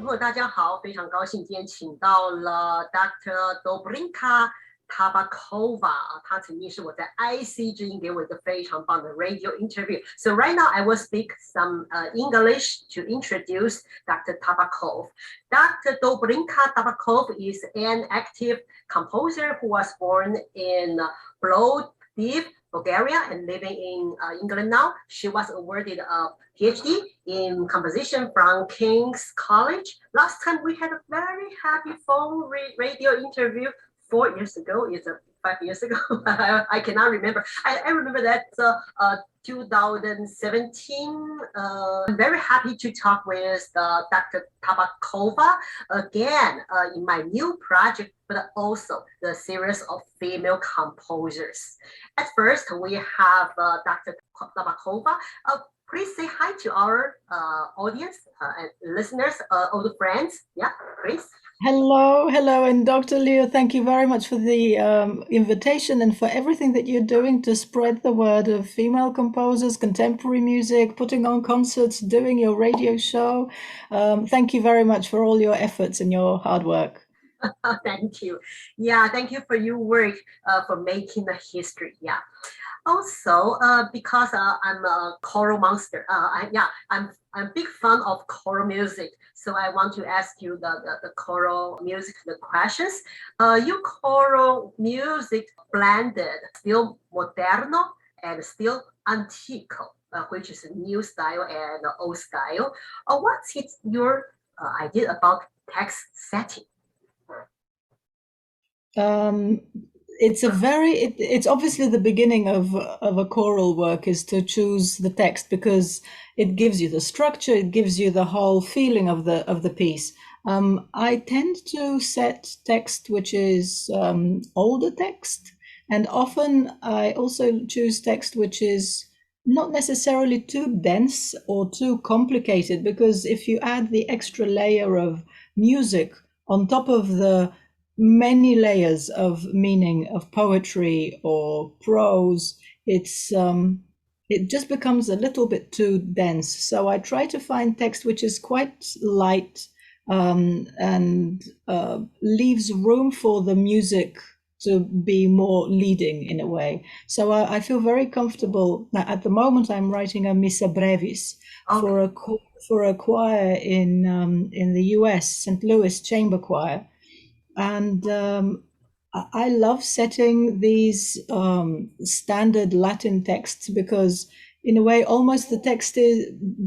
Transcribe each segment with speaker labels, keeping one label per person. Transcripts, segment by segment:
Speaker 1: 朋友大家好，非常高兴今天请到了 Dr. Dobrinka Tabakova， 她曾经是我在 IC 之音给我一个非常棒的 radio interview. So right now I will speak some English to introduce Dr. Tabakova. Dr. Dobrinka Tabakova is an active composer who was born in Plovdiv, Bulgaria, and living in England now. She was awarded a PhD in composition from King's College. Last time we had a very happy phone radio interview 4 years ago. It's 5 years ago. I cannot remember. I remember that 2017. I'm very happy to talk with Dr. Tabakova again in my new project, but also the series of female composers. At first, we have Dr. Tabakova. Please say hi to our audience and listeners, old friends. Yeah, please.
Speaker 2: Hello, and Dr. Leo, thank you very much for the invitation and for everything that you're doing to spread the word of female composers, contemporary music, putting on concerts, doing your radio show. Thank you very much for all your efforts and your hard work.
Speaker 1: Thank you. Yeah, thank you for your work for making the history. Yeah. Also, because I'm a choral monster, I'm a big fan of choral music. So I want to ask you the choral music, the questions. Your choral music blended still moderno and still antico, which is a new style and old style. What's your idea about text setting?
Speaker 2: It's obviously the beginning of a choral work is to choose the text because it gives you the structure, it gives you the whole feeling of the piece. I tend to set text which is older text, and often I also choose text which is not necessarily too dense or too complicated, because if you add the extra layer of music on top of the many layers of meaning of poetry or prose, it just becomes a little bit too dense. So I try to find text which is quite light and leaves room for the music to be more leading in a way. So I feel very comfortable. At the moment, I'm writing a Missa Brevis for a choir in the US, St. Louis Chamber Choir. And I love setting these standard Latin texts because, in a way, almost the text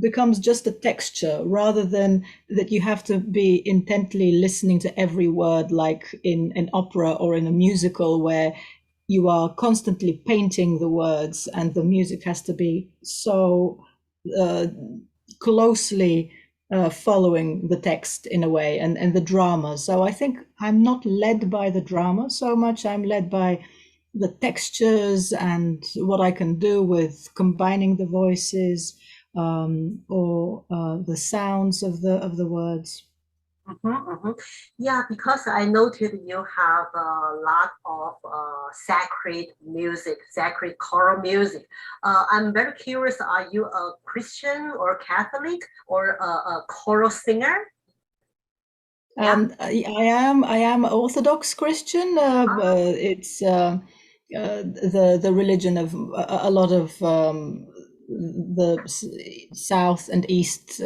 Speaker 2: becomes just a texture rather than that you have to be intently listening to every word like in an opera or in a musical where you are constantly painting the words and the music has to be so closely following the text in a way and the drama. So I think I'm not led by the drama so much. I'm led by the textures and what I can do with combining the voices or the sounds of the words.
Speaker 1: Yeah, because I noted you have a lot of sacred music, sacred choral music. I'm very curious, are you a Christian or Catholic or a choral singer?
Speaker 2: Yeah. I am Orthodox Christian. It's the religion of a lot of the South and East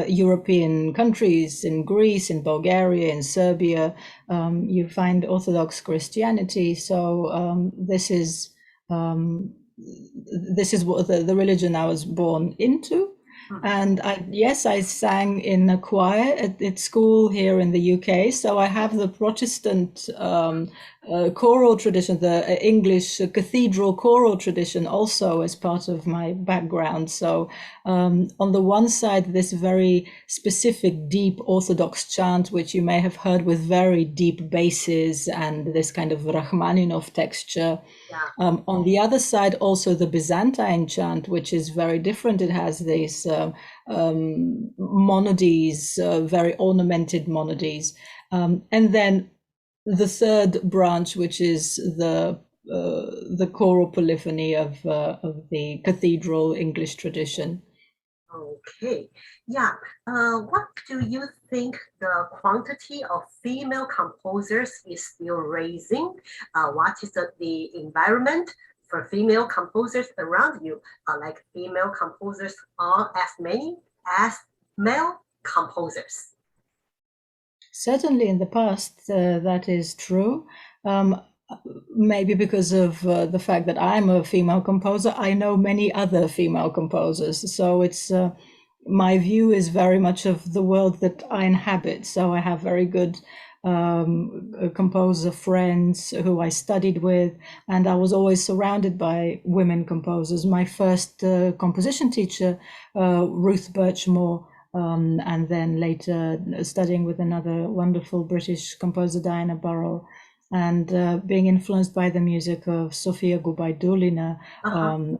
Speaker 2: European countries, in Greece, in Bulgaria, in Serbia. You find Orthodox Christianity. So this is what the religion I was born into. And I sang in a choir at school here in the UK. So I have the Protestant choral tradition, the English cathedral choral tradition also as part of my background. So on the one side, this very specific, deep Orthodox chant, which you may have heard with very deep basses and this kind of Rachmaninoff texture. Yeah. On the other side, also the Byzantine chant, which is very different. It has these monodies, very ornamented monodies. And then the third branch, which is the choral polyphony of the cathedral English tradition.
Speaker 1: Okay, yeah. What do you think the quantity of female composers is still raising? What is the environment for female composers around you? Like female composers are as many as male composers.
Speaker 2: Certainly in the past, that is true. Maybe because of the fact that I'm a female composer, I know many other female composers. So it's my view is very much of the world that I inhabit. So I have very good composer friends who I studied with, and I was always surrounded by women composers. My first composition teacher, Ruth Birchmore, and then later studying with another wonderful British composer, Diana Burrell, and being influenced by the music of Sofia Gubaidulina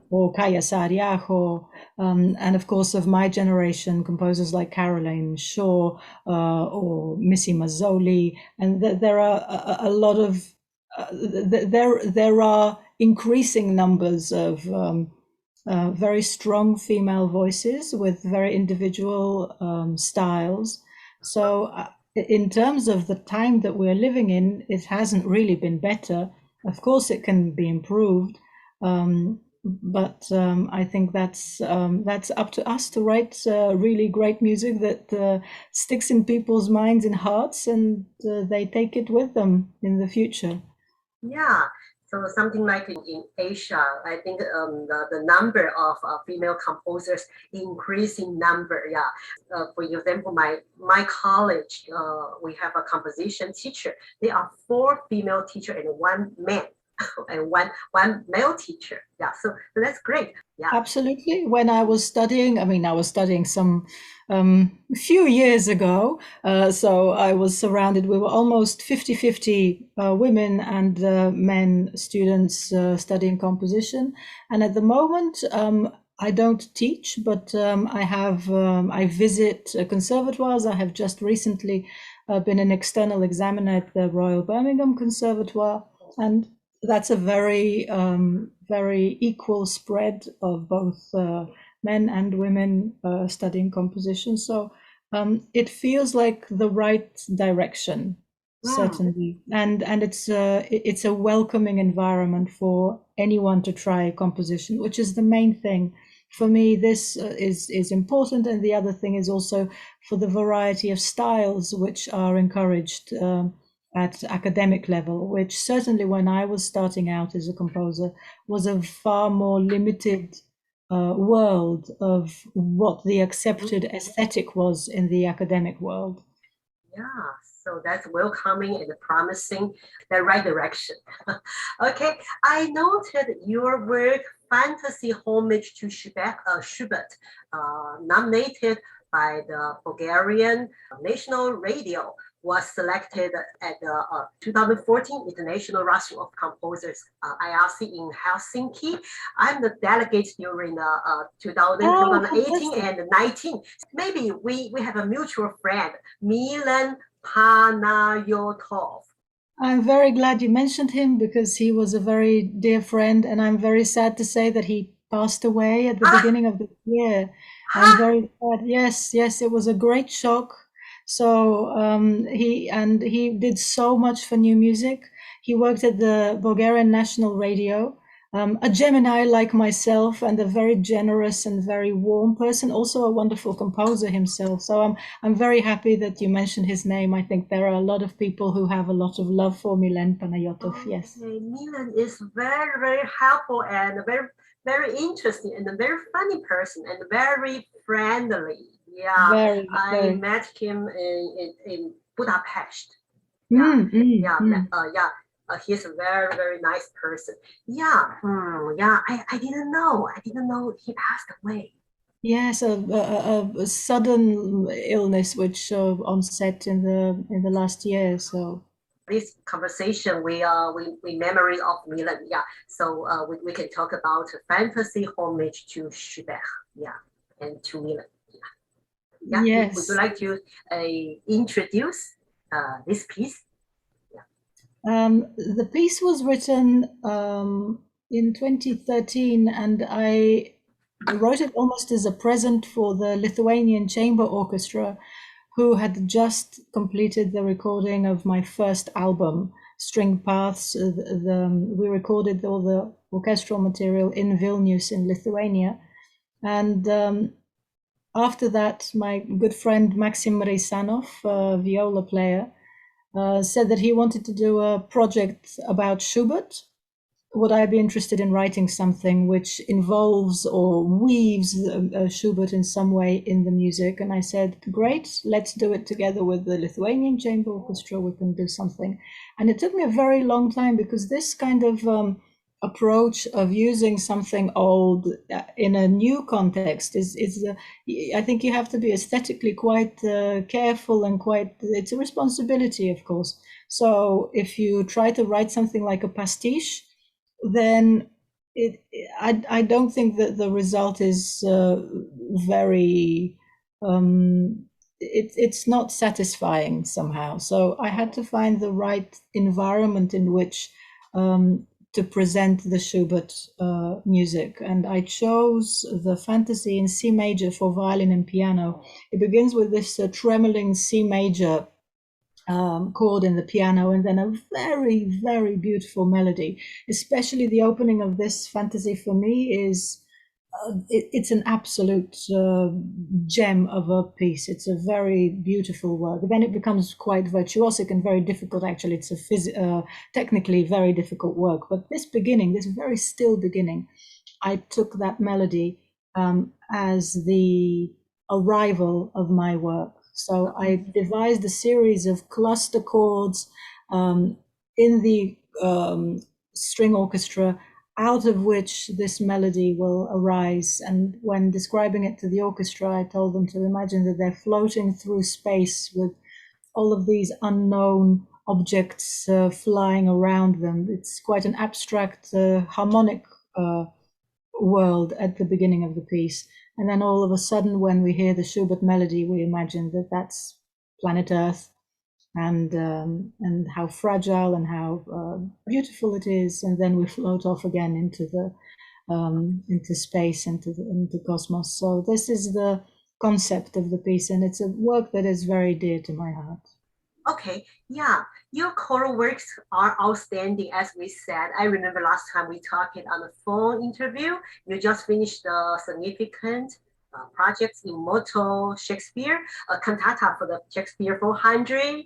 Speaker 2: or Kaya Saariaho, and of course of my generation, composers like Caroline Shaw or Missy Mazzoli, and there are a lot of there are increasing numbers of very strong female voices with very individual styles. So in terms of the time that we're living in, it hasn't really been better. Of course, it can be improved, but I think that's up to us to write really great music that sticks in people's minds and hearts, and they take it with them in the future.
Speaker 1: Yeah. So something like in Asia, I think the number of female composers increasing number. Yeah. For example, my college, we have a composition teacher. There are 4 female teachers and 1 man. And one male teacher. Yeah, so that's great. Yeah,
Speaker 2: absolutely. When I was studying, I was studying some few years ago, so I was surrounded. We were almost 50-50 women and men students studying composition. And at the moment, I don't teach, but I visit conservatoires. I have just recently been an external examiner at the Royal Birmingham Conservatoire, and that's a very, very equal spread of both men and women studying composition. So it feels like the right direction, certainly. And it's a welcoming environment for anyone to try composition, which is the main thing. For me, this is important. And the other thing is also for the variety of styles which are encouraged at academic level, which certainly when I was starting out as a composer was a far more limited world of what the accepted aesthetic was in the academic world.
Speaker 1: Yeah, so that's welcoming and promising the right direction. Okay, I noted your work, Fantasy Homage to Schubert, nominated by the Bulgarian National Radio, was selected at the 2014 International Russian of Composers IRC in Helsinki. I'm the delegate during the 2018 and 19. Maybe we have a mutual friend, Milen Panayotov.
Speaker 2: I'm very glad you mentioned him because he was a very dear friend, and I'm very sad to say that he passed away at the beginning of the year. I'm very sad. Yes, it was a great shock. So he did so much for new music. He worked at the Bulgarian National Radio, a Gemini like myself, and a very generous and very warm person, also a wonderful composer himself. So I'm very happy that you mentioned his name. I think there are a lot of people who have a lot of love for Milen Panayotov. Yes.
Speaker 1: Milen is very, very helpful and very, very interesting and a very funny person and very friendly. Yeah, I met him in Budapest. He's a very, very nice person. I didn't know he passed away.
Speaker 2: Yes, a sudden illness which onset in the last year. So
Speaker 1: this conversation, we memory of Milen. Yeah, so we can talk about Fantasy Homage to Schubert. Yeah, and to Milen. Yeah.
Speaker 2: Yes.
Speaker 1: Would you like to introduce this piece?
Speaker 2: Yeah. The piece was written in 2013, and I I wrote it almost as a present for the Lithuanian Chamber Orchestra, who had just completed the recording of my first album, String Paths. We recorded all the orchestral material in Vilnius in Lithuania. And after that, my good friend Maxim Rysanov, a viola player, said that he wanted to do a project about Schubert. Would I be interested in writing something which involves or weaves Schubert in some way in the music? And I said, great, let's do it together with the Lithuanian Chamber Orchestra. We can do something. And it took me a very long time, because this kind of approach of using something old in a new context is I think you have to be aesthetically quite careful, and it's a responsibility, of course. So if you try to write something like a pastiche, then I don't think that the result is very, it's not satisfying somehow. So I had to find the right environment in which to present the Schubert music. And I chose the Fantasy in C major for violin and piano. It begins with this tremoling C major chord in the piano, and then a very, very beautiful melody. Especially the opening of this fantasy for me is it's an absolute gem of a piece. It's a very beautiful work. Then it becomes quite virtuosic and very difficult. Actually, it's a technically very difficult work. But this beginning, this very still beginning, I took that melody as the arrival of my work. So I devised a series of cluster chords in the string orchestra, out of which this melody will arise. And when describing it to the orchestra, I told them to imagine that they're floating through space with all of these unknown objects flying around them. It's quite an abstract harmonic world at the beginning of the piece. And then all of a sudden, when we hear the Schubert melody, we imagine that that's planet Earth, and how fragile and how beautiful it is. And then we float off again into space, into cosmos. So this is the concept of the piece, and it's a work that is very dear to my heart.
Speaker 1: Okay, yeah, your choral works are outstanding, as we said. I remember last time we talked on a phone interview. You just finished the significant projects Immortal Shakespeare, a cantata for the Shakespeare 400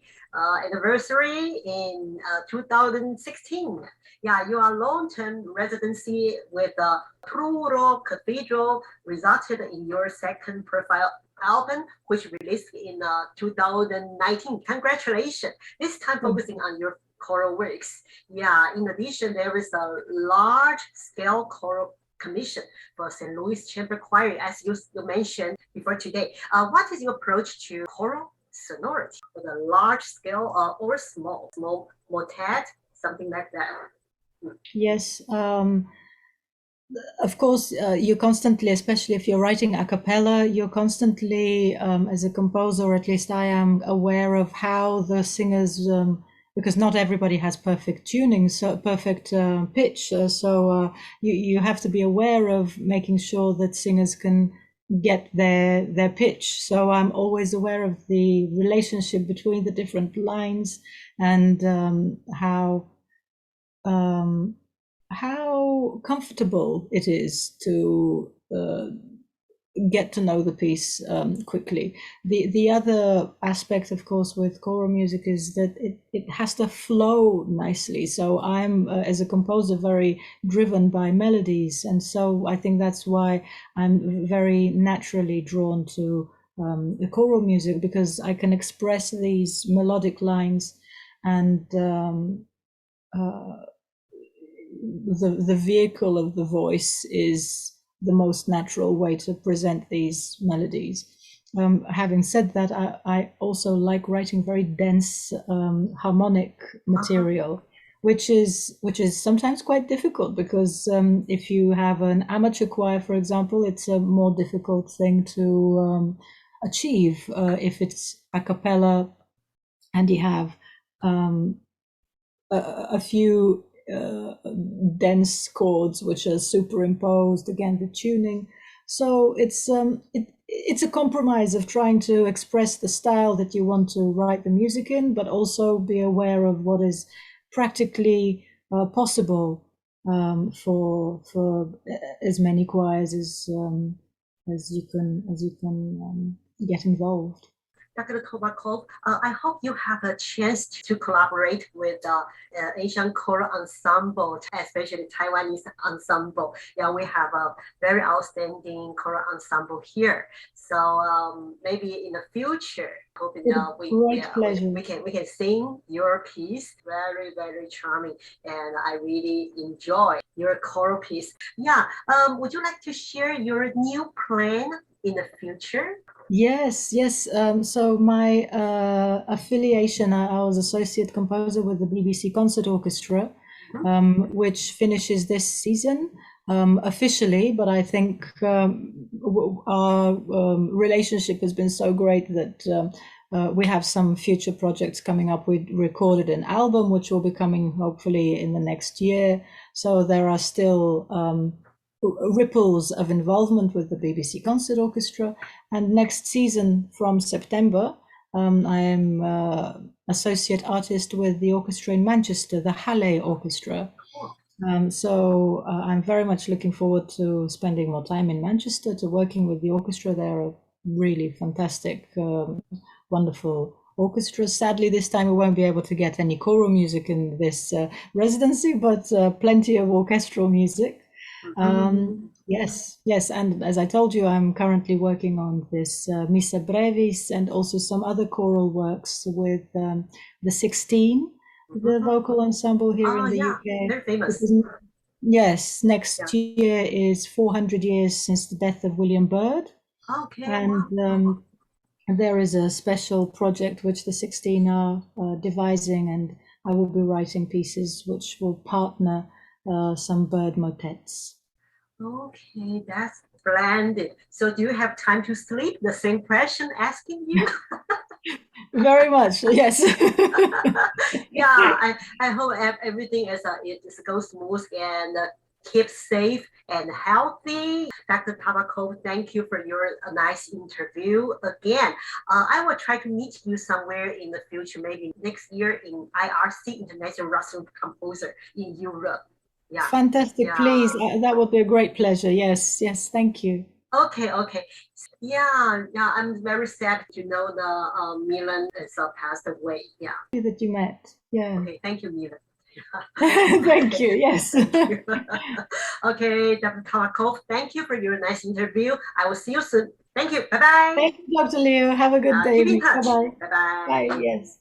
Speaker 1: anniversary in 2016. Yeah, your long-term residency with the Truro Cathedral resulted in your second profile album, which released in 2019. Congratulations. This time focusing on your choral works. Yeah, in addition, there is a large-scale choral commission for St. Louis Chamber Choir, as you mentioned before today. What is your approach to choral sonority, whether large scale or small motet, something like that?
Speaker 2: Yes. Of course, you constantly, especially if you're writing a cappella, you're constantly, as a composer, at least I am, aware of how the singers, because not everybody has perfect tuning, so perfect pitch. So you have to be aware of making sure that singers can get their pitch. So I'm always aware of the relationship between the different lines, and how comfortable it is to get to know the piece quickly. The other aspect, of course, with choral music is that it has to flow nicely. So I'm, as a composer, very driven by melodies. And so I think that's why I'm very naturally drawn to the choral music, because I can express these melodic lines, and the vehicle of the voice is the most natural way to present these melodies. Having said that, I also like writing very dense harmonic material, which is sometimes quite difficult, because if you have an amateur choir, for example, it's a more difficult thing to achieve if it's a cappella and you have a few dense chords which are superimposed, again, the tuning. So it's a compromise of trying to express the style that you want to write the music in, but also be aware of what is practically possible for as many choirs as you can get involved.
Speaker 1: Dr. Tabakova, I hope you have a chance to collaborate with the Asian choral ensemble, especially Taiwanese ensemble. Yeah, we have a very outstanding choral ensemble here. So maybe in the future, hoping we can sing your piece. Very, very charming, and I really enjoy your choral piece. Yeah, would you like to share your new plan in the future?
Speaker 2: Yes. So my affiliation, I was associate composer with the BBC Concert Orchestra, which finishes this season officially, but I think our relationship has been so great that we have some future projects coming up. We recorded an album which will be coming hopefully in the next year. So there are still ripples of involvement with the BBC Concert Orchestra, and next season from September I am associate artist with the orchestra in Manchester, the Halle Orchestra. So I'm very much looking forward to spending more time in Manchester, to working with the orchestra. They're a really fantastic, wonderful orchestra. Sadly, this time we won't be able to get any choral music in this residency, but plenty of orchestral music. Yes, and as I told you, I'm currently working on this Missa Brevis and also some other choral works with the 16, the vocal ensemble here in the UK.
Speaker 1: They're famous.
Speaker 2: Yes, next year is 400 years since the death of William Byrd. Okay. And there is a special project which the 16 are devising, and I will be writing pieces which will partner some Byrd motets.
Speaker 1: Okay, that's splendid. So do you have time to sleep? The same question asking you?
Speaker 2: Very much, yes.
Speaker 1: Yeah, I hope everything goes smooth and keep safe and healthy. Dr. Tabakova, thank you for your nice interview. Again, I will try to meet you somewhere in the future, maybe next year in IRC, International Russian Composer in Europe. Yeah.
Speaker 2: Fantastic, yeah. Please. That would be a great pleasure. Yes, thank you.
Speaker 1: Okay. Yeah, I'm very sad to know the Milen has passed away. Yeah.
Speaker 2: That you met. Yeah.
Speaker 1: Okay, thank you, Milen.
Speaker 2: Thank you, yes.
Speaker 1: Thank you. Okay, Dr. Tabakova, thank you for your nice interview. I will see you soon. Thank you. Bye-bye.
Speaker 2: Thank you, Dr. Leo. Have a good day.
Speaker 1: Keep in touch.
Speaker 2: Bye-bye.
Speaker 1: Bye-bye.
Speaker 2: Bye, yes.